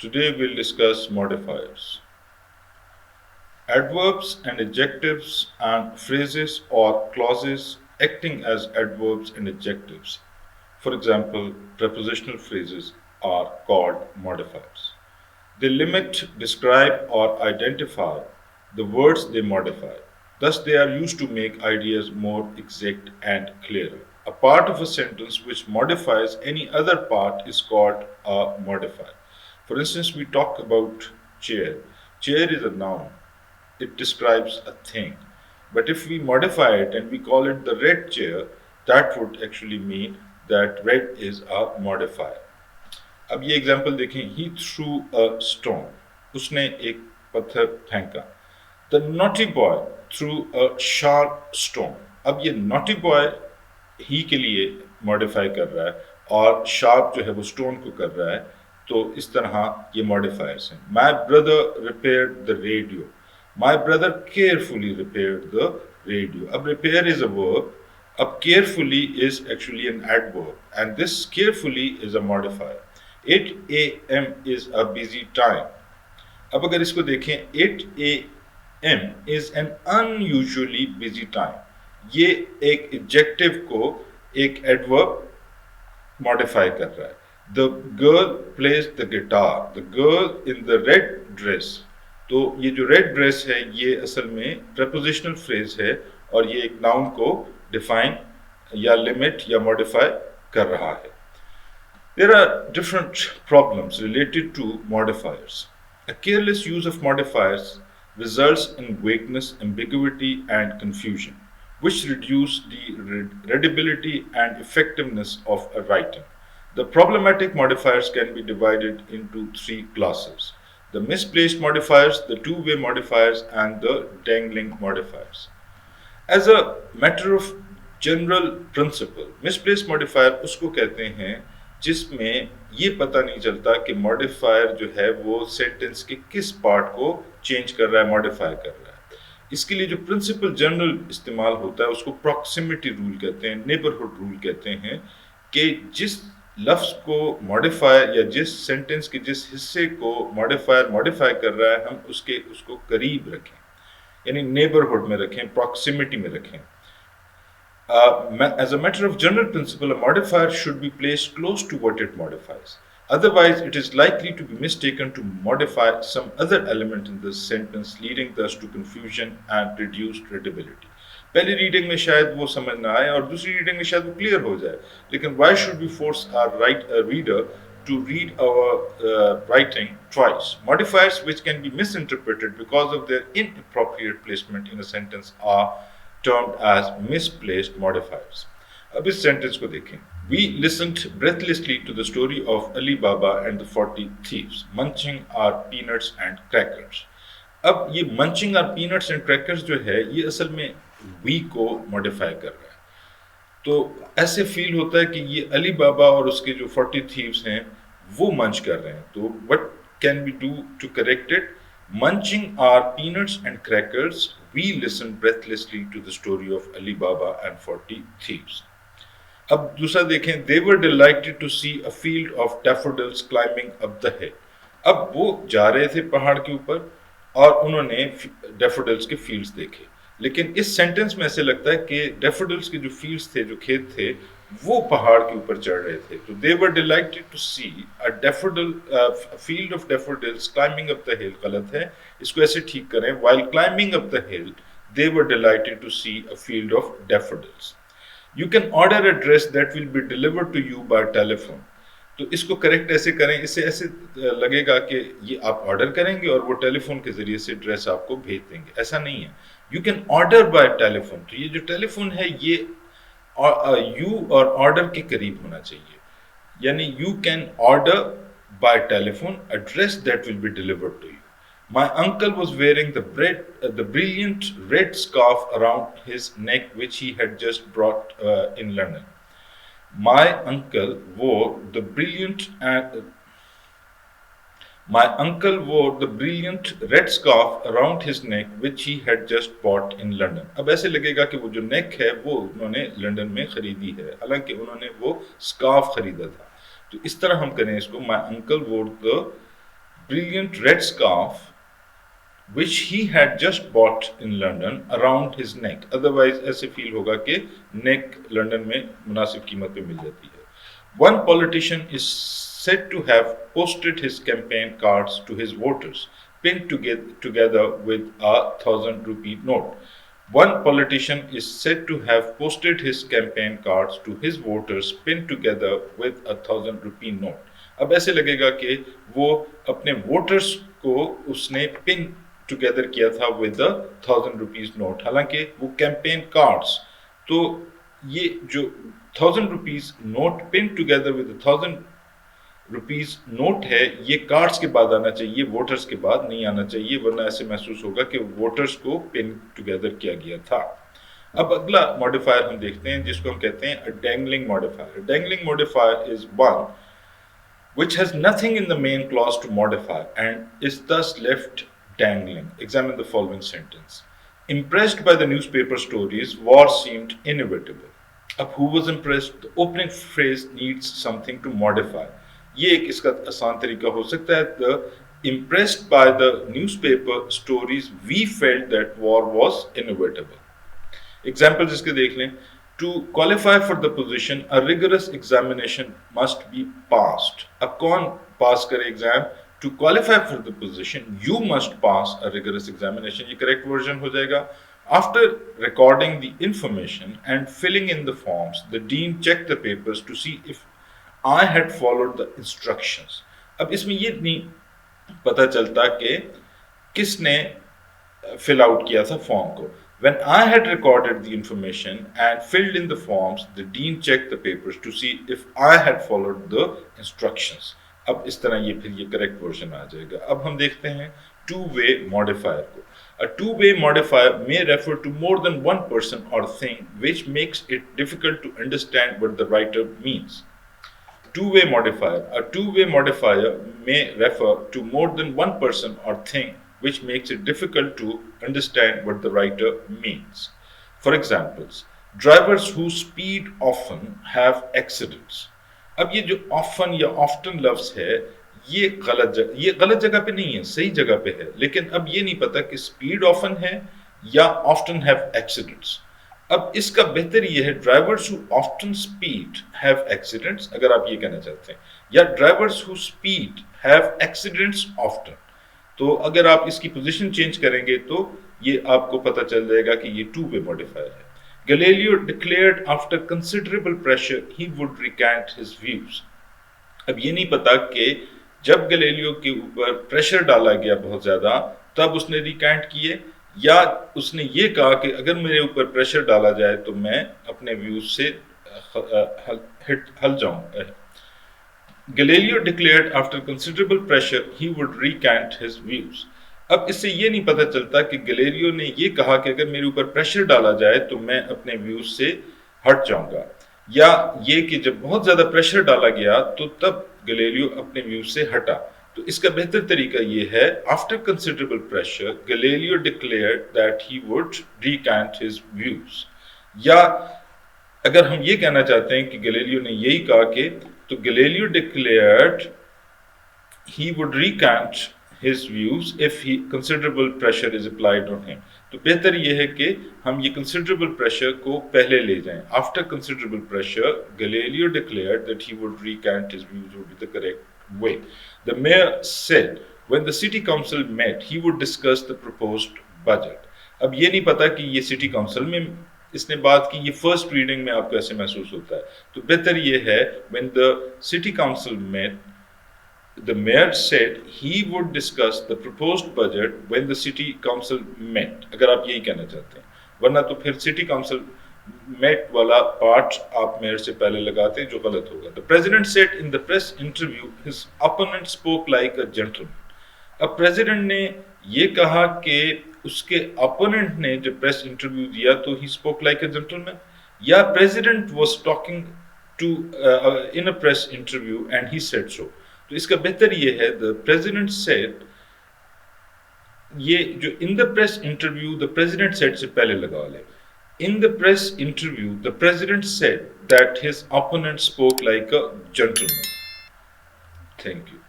Today we'll discuss modifiers. Adverbs and adjectives and phrases or clauses acting as adverbs and adjectives. For example, prepositional phrases are called modifiers. They limit, describe, or identify the words they modify. Thus, they are used to make ideas more exact and clearer. A part of a sentence which modifies any other part is called a modifier. For instance, we talk about chair. Chair is a noun, it describes a thing. But if we modify it and we call it the red chair, that would actually mean that red is a modifier. अब ये example देखें, ही through a stone, उसने एक पत्थर फेंका. The naughty boy through a sharp stone. अब ये naughty boy ही के लिए मॉडिफाई कर रहा है और शार्प जो है वो स्टोन को कर रहा है. तो इस तरह ये मॉडिफायर्स हैं. My brother repair the radio. My brother carefully repair the radio. अब रिपेयर इज अ वर्ब. अब carefully is actually an adverb, and this carefully is a modifier. 8 a.m. is a busy time. अब अगर इसको देखें, 8 a.m. is an unusually busy time. ये एक adjective को एक adverb modify कर रहा है. The girl plays the guitar. The girl in the red dress. तो ये जो red dress है ये असल में prepositional phrase है और ये एक noun को define या limit या modify कर रहा है. There are different problems related to modifiers. A careless use of modifiers results in vagueness, ambiguity, and confusion, which reduce the readability and effectiveness of a writing. The problematic modifiers can be divided into three classes: the misplaced modifiers, the two-way modifiers, and the dangling modifiers. As a matter of general principle, misplaced modifier उसको कहते हैं जिसमें ये पता नहीं चलता कि modifier जो है वो सेंटेंस के किस पार्ट को चेंज कर रहा है, मॉडिफाई कर रहा है. इसके लिए जो प्रिंसिपल जनरल इस्तेमाल होता है उसको प्रॉक्सिमिटी रूल कहते हैं, नेबरहुड रूल कहते हैं, कि जिस लफ्ज को मॉडिफायर या जिस सेंटेंस के जिस हिस्से को मॉडिफायर मॉडिफाई कर रहा है हम उसको करीब रखें, यानी नेबरहुड में रखें, प्रॉक्सिमिटी में रखें. As a matter of general principle, a modifier should be placed close to what it modifies. Otherwise, it is likely to be mistaken to modify some other element in the sentence, leading thus to confusion and reduced readability. पहली reading में शायद वो समझ ना आए और दूसरी reading में शायद वो क्लियर हो जाए, लेकिन why should we force our reader to read our writing twice? Modifiers which can be misinterpreted because of their inappropriate placement in a sentence are termed as misplaced modifiers. अब इस sentence को देखें. We listened breathlessly to the story of Ali Baba and the 40 thieves, munching our peanuts and crackers. अब ये munching our peanuts and crackers जो है ये असल में we को modify कर रहा है. तो ऐसे फील होता है कि ये अली बाबा और उसके जो 40 thieves हैं वो मंच कर रहे हैं. तो what can we do to correct it? Munching our peanuts and crackers, we listened breathlessly to the story of Ali Baba and 40 thieves. अब दूसरा देखें, they were delighted to see a field of daffodils climbing up the hill. अब वो जा रहे थे पहाड़ के ऊपर और उन्होंने daffodils के fields देखे. लेकिन इस सेंटेंस में ऐसे लगता है कि daffodils के जो fields थे, जो खेत थे, वो पहाड़ के ऊपर चढ़ रहे थे. तो they were delighted to see a field of daffodils climbing up the hill. गलत है, इसको ऐसे ठीक करें. While climbing up the hill, they were delighted to see a field of daffodils. You can order a dress that will be delivered to you by telephone. तो इसको correct ऐसे करें, इससे ऐसे लगेगा कि ये आप ऑर्डर करेंगे और वो टेलीफोन के जरिए से ड्रेस आपको भेज देंगे. ऐसा नहीं है. You can order by telephone. तो ये जो टेलीफोन है ये यू और ऑर्डर के करीब होना चाहिए, यानी you can order by telephone a dress that will be delivered to you. My uncle was wearing the brilliant red scarf around his neck which he had just brought in London. My uncle wore the brilliant red scarf around his neck which he had just bought in London. अब ऐसे लगेगा कि वो जो नेक है वो उन्होंने London में खरीदी है, हालांकि उन्होंने वो स्कार्फ खरीदा था. तो इस तरह हम करें इसको. My uncle wore the brilliant red scarf which he had just bought in London around his neck. Otherwise ऐसे फील होगा कि neck लंदन में मुनासिब कीमत पे मिल जाती है. One politician is said to have posted his campaign cards to his voters, pinned together with a 1,000 rupee note. One politician is said to have posted his campaign cards to his voters, pinned together with a 1,000 rupee note. अब ऐसे लगेगा कि वो अपने voters को उसने pin together किया था विद द 1,000 रुपीज नोट. हालांकि वो कैंपेन कार्ड्स, तो ये जो 1,000 rupees note pin together with 1,000 rupees note है, ये कार्ड्स के बाद आना चाहिए, वोटर्स के बाद नहीं आना चाहिए, वरना ऐसे महसूस होगा कि वोटर्स को पिन टुगेदर किया गया था. अब अगला मॉडिफायर हम देखते हैं जिसको हम कहते हैं dangling modifier. Dangling modifier is one which has nothing in the main clause to modify and is thus left dangling. Examine the following sentence. Impressed by the newspaper stories, war seemed inevitable. अब who was impressed? The opening phrase needs something to modify. ये एक इसका आसान तरीका हो सकता है. The impressed by the newspaper stories, we felt that war was inevitable. Examples इसके देख लें. To qualify for the position, a rigorous examination must be passed. अब कौन पास करे exam? To qualify for the position, you must pass a rigorous examination. ये correct version हो जाएगा. After recording the information and filling in the forms, the dean checked the papers to see if I had followed the instructions. अब इसमें ये नहीं पता चलता कि किसने fill out किया था फॉर्म को. When I had recorded the information and filled in the forms, the dean checked the papers to see if I had followed the instructions. अब इस तरह ये फिर ये correct version आ जाएगा. अब हम देखते हैं two-way modifier को. A two-way modifier may refer to more than one person or thing, which makes it difficult to understand what the writer means. Two-way modifier. A two-way modifier may refer to more than one person or thing, which makes it difficult to understand what the writer means. For examples, drivers who speed often have accidents. अब ये जो often या often लफ्ज है, ये गलत जगह पे नहीं है, सही जगह पे है. लेकिन अब ये नहीं पता कि speed often है या often have accidents. अब इसका बेहतर ये है drivers who often speed have accidents, अगर आप ये कहना चाहते हैं, या drivers who speed have accidents often. तो अगर आप इसकी पोजीशन चेंज करेंगे तो ये आपको पता चल जाएगा कि ये टू वे मॉडिफायर है. Galileo declared after considerable pressure he would recant his views. अब ये नहीं पता कि जब गैलीलियो के ऊपर प्रेशर डाला गया बहुत ज्यादा तब उसने रिकैंट किए, या उसने ये कहा कि अगर मेरे ऊपर प्रेशर डाला जाए तो मैं अपने व्यूज से हल जाऊं. Galileo declared after considerable pressure he would recant his views. अब इससे ये नहीं पता चलता कि गैलीलियो ने ये कहा कि अगर मेरे ऊपर प्रेशर डाला जाए तो मैं अपने व्यूज से हट जाऊंगा, या ये कि जब बहुत ज्यादा प्रेशर डाला गया तो तब गैलीलियो अपने व्यूज से हटा. तो इसका बेहतर तरीका ये है after considerable pressure Galileo declared that he would recant his views. या अगर हम ये कहना चाहते हैं कि गैलीलियो ने यही कहा कि तो Galileo declared he would recant his views if considerable pressure is applied on him. तो बेहतर ये है कि हम ये considerable pressure को पहले ले जाएं. After considerable pressure, Galileo declared that he would recant his views would be the correct way. The mayor said when the city council met, he would discuss the proposed budget. अब ये नहीं पता कि ये city council में इसने बात की, ये फर्स्ट रीडिंग में आपको ऐसे महसूस होता है. तो बेहतर ये है when the city council met, the mayor said he would discuss the proposed budget when the city council met. अगर आप यही कहना चाहते हैं, वरना तो फिर city council met वाला पार्ट आप मेयर से पहले लगाते हैं जो गलत होगा. The president said in the press interview his opponent spoke like a gentleman. अब प्रेसिडेंट ने ये कहा कि उसके अपोनेंट ने जब प्रेस इंटरव्यू दिया तो he spoke like a gentleman, या president was talking to in a press interview and he said so. तो इसका बेहतर ये है द प्रेसिडेंट सेड, ये जो in the press interview the president said से पहले लगा ले. In the press interview, the president said that his opponent spoke like a gentleman. Thank you.